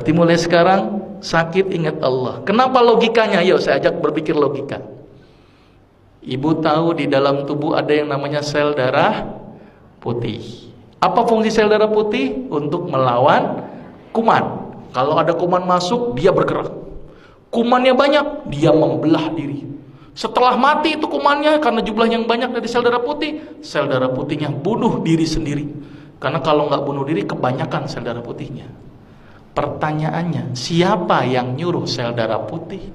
Berarti mulai sekarang sakit ingat Allah. Kenapa logikanya? Yuk saya ajak berpikir logika. Ibu tahu di dalam tubuh ada yang namanya sel darah putih. Apa fungsi sel darah putih? Untuk melawan kuman. Kalau ada kuman masuk, dia bergerak. Kumannya banyak, dia membelah diri. Setelah mati itu kumannya, karena jumlahnya yang banyak dari sel darah putihnya bunuh diri sendiri. Karena kalau nggak bunuh diri, kebanyakan sel darah putihnya. Pertanyaannya, siapa yang nyuruh sel darah putih?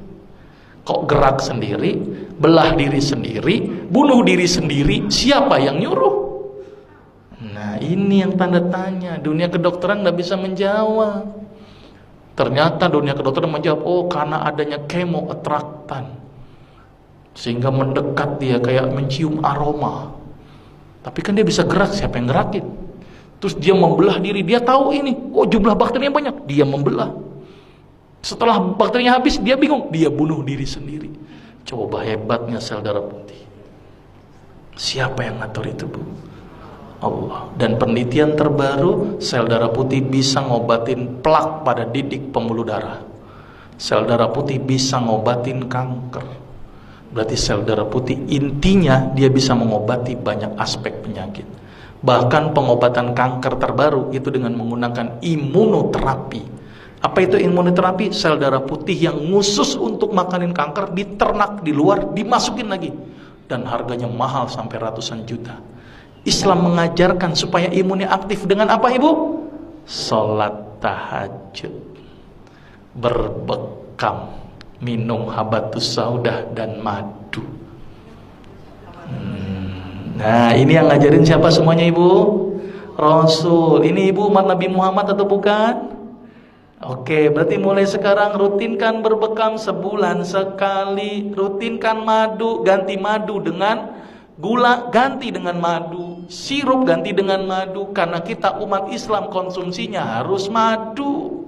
Kok gerak sendiri, belah diri sendiri, bunuh diri sendiri, siapa yang nyuruh? Nah ini yang tanda tanya. Dunia kedokteran nggak bisa menjawab. Ternyata dunia kedokteran menjawab, oh karena adanya kemoatraktan, sehingga mendekat dia kayak mencium aroma. Tapi kan dia bisa gerak, siapa yang gerakin? Terus dia membelah diri, dia tahu ini, oh jumlah bakterinya banyak, dia membelah. Setelah bakterinya habis, dia bingung, dia bunuh diri sendiri. Coba hebatnya sel darah putih. Siapa yang ngatur itu, Bu? Allah. Dan penelitian terbaru, sel darah putih bisa ngobatin plak pada didik pembuluh darah. Sel darah putih bisa ngobatin kanker. Berarti sel darah putih intinya dia bisa mengobati banyak aspek penyakit. Bahkan pengobatan kanker terbaru itu dengan menggunakan imunoterapi. Apa itu imunoterapi? Sel darah putih yang khusus untuk makanin kanker diternak di luar, dimasukin lagi. Dan harganya mahal sampai ratusan juta. Islam mengajarkan supaya imunnya aktif dengan apa, Ibu? Sholat tahajud, berbekam, minum habatus saudah dan madu. Nah ini yang ngajarin siapa semuanya, Ibu? Rasul. Ini Ibu umat Nabi Muhammad atau bukan? Oke, berarti mulai sekarang rutinkan berbekam sebulan sekali. Rutinkan madu, ganti madu dengan gula, ganti dengan madu. Sirup ganti dengan madu. Karena kita umat Islam konsumsinya harus madu.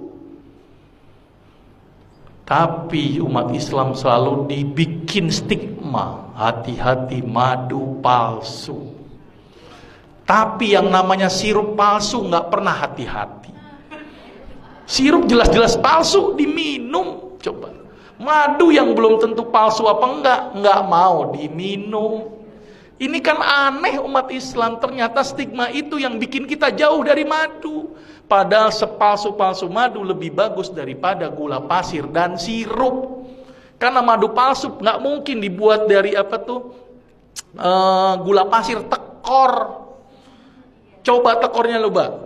Tapi umat Islam selalu dibikin stigma, hati-hati madu palsu. Tapi yang namanya sirup palsu nggak pernah hati-hati. Sirup jelas-jelas palsu diminum, coba. Madu yang belum tentu palsu apa nggak mau diminum. Ini kan aneh umat Islam, ternyata stigma itu yang bikin kita jauh dari madu. Padahal sepalsu-palsu madu lebih bagus daripada gula pasir dan sirup. Karena madu palsu nggak mungkin dibuat dari gula pasir, tekor. Coba tekornya lupa.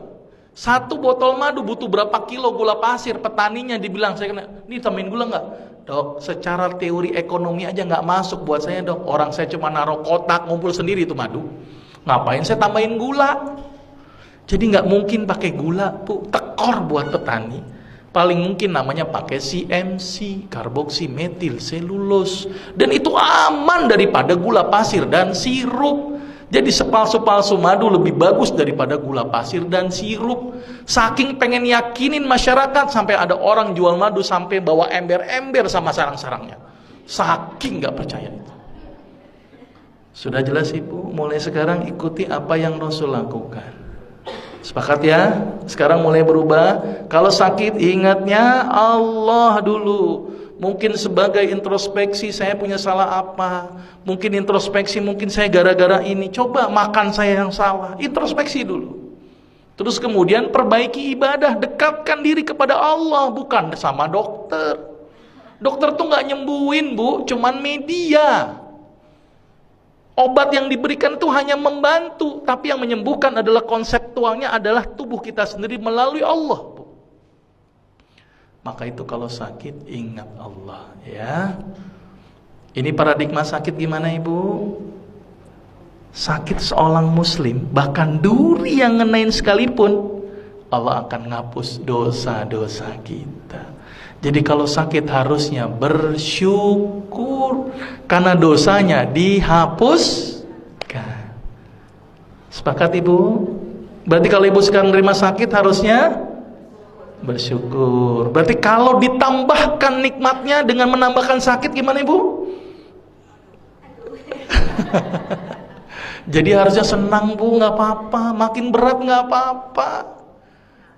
Satu botol madu butuh berapa kilo gula pasir? Petaninya dibilang, saya kena, ini tambahin gula nggak? Dok, secara teori ekonomi aja nggak masuk buat saya, dok. Orang saya cuma naruh kotak, ngumpul sendiri itu madu. Ngapain saya tambahin gula? Jadi nggak mungkin pakai gula, Bu. Tekor buat petani. Paling mungkin namanya pakai CMC, karboksimetil selulose. Dan itu aman daripada gula pasir dan sirup. Jadi sepalsu-palsu madu lebih bagus daripada gula pasir dan sirup. Saking pengen yakinin masyarakat, sampai ada orang jual madu sampai bawa ember-ember sama sarang-sarangnya. Saking nggak percaya itu. Sudah jelas, Ibu? Mulai sekarang ikuti apa yang Rasul lakukan. Sepakat ya? Sekarang mulai berubah. Kalau sakit ingatnya Allah dulu. Mungkin sebagai introspeksi, saya punya salah apa? Mungkin introspeksi, mungkin saya gara-gara ini. Coba makan saya yang salah. Introspeksi dulu. Terus kemudian perbaiki ibadah, dekatkan diri kepada Allah, bukan sama dokter. Dokter tuh nggak nyembuhin, Bu, cuman media. Obat yang diberikan itu hanya membantu, tapi yang menyembuhkan adalah konseptualnya adalah tubuh kita sendiri melalui Allah. Maka itu kalau sakit ingat Allah ya. Ini paradigma sakit gimana, Ibu? Sakit seorang muslim, bahkan duri yang ngenain sekalipun, Allah akan ngapus dosa-dosa kita. Jadi kalau sakit harusnya bersyukur karena dosanya dihapuskan. Sepakat, Ibu? Berarti kalau Ibu sekarang nerima sakit harusnya bersyukur. Berarti kalau ditambahkan nikmatnya dengan menambahkan sakit gimana, Ibu? Jadi harusnya senang, Bu, nggak apa-apa. Makin berat nggak apa-apa.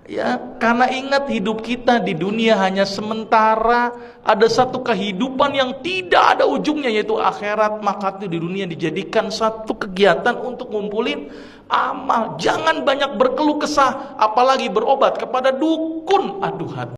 Ya, karena ingat hidup kita di dunia hanya sementara, ada satu kehidupan yang tidak ada ujungnya yaitu akhirat, maka itu di dunia dijadikan satu kegiatan untuk ngumpulin amal. Jangan banyak berkeluh kesah, apalagi berobat kepada dukun. Aduh hati.